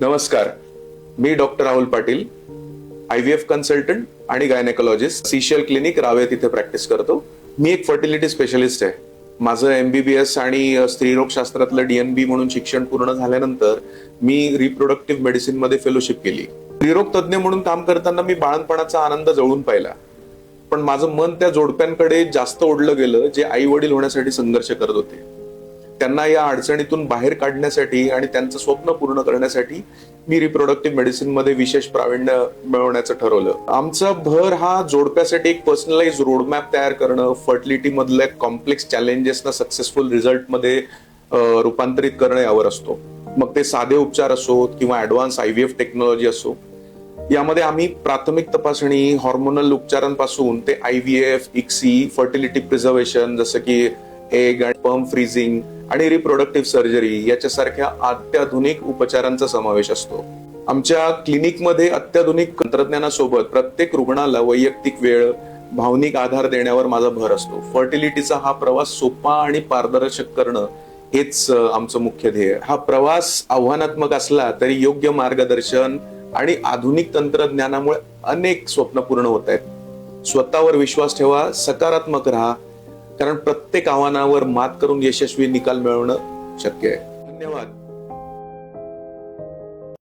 नमस्कार, मी doctor Rahul Patil, IVF consultant आणि गायनेकोलॉजिस्ट, सीशियल क्लिनिक रावेत इथे प्रॅक्टिस करतो. मी एक फर्टिलिटी स्पेशलिस्ट आहे. माझं MBBS आणि स्त्रीरोगशास्त्रातलं DNB म्हणून शिक्षण पूर्ण झाल्यानंतर मी रिप्रोडक्टिव्ह मेडिसिन मध्ये फेलोशिप केली. स्त्रीरोग तज्ञ म्हणून काम करताना मी बाळंतपणाचा आनंद जवळून पाहिला, पण माझं मन त्या जोडप्यांकडे जास्त ओढलं गेलं जे आई वडील होण्यासाठी संघर्ष करत होते. त्यांना या अडचणीतून बाहेर काढण्यासाठी आणि त्यांचं स्वप्न पूर्ण करण्यासाठी मी रिप्रोडक्टिव्ह मेडिसिन मध्ये विशेष प्रावीण्य मिळवण्याचं ठरवलं. आमचा भर हा जोडप्यासाठी एक पर्सनलाइज रोडमॅप तयार करणं, फर्टिलिटी मधल्या कॉम्प्लेक्स चॅलेंजेसना सक्सेसफुल रिझल्ट मध्ये रूपांतरित करणं यावर असतो. मग ते साधे उपचार असोत किंवा ऍडव्हान्स IVF टेक्नॉलॉजी असो, यामध्ये आम्ही प्राथमिक तपासणी, हॉर्मोनल उपचारांपासून ते IVF, ICSI, फर्टिलिटी प्रिझर्वेशन जसं की एग आणि स्पर्म फ्रीजिंग आणि रिप्रोडक्टिव्ह सर्जरी याच्यासारख्या अत्याधुनिक उपचारांचा समावेश असतो. आमच्या क्लिनिकमध्ये अत्याधुनिक तंत्रज्ञानासोबत प्रत्येक रुग्णाला वैयक्तिक वेळ, भावनिक आधार देण्यावर माझा भर असतो. फर्टिलिटीचा हा प्रवास सोपा आणि पारदर्शक करणं हेच आमचं मुख्य ध्येय. हा प्रवास आव्हानात्मक असला तरी योग्य मार्गदर्शन आणि आधुनिक तंत्रज्ञानामुळे अनेक स्वप्न पूर्ण होत आहेत. स्वतःवर विश्वास ठेवा, सकारात्मक राहा, कारण प्रत्येक आव्हानावर मात करून यशस्वी निकाल मिळवणं शक्य आहे. धन्यवाद.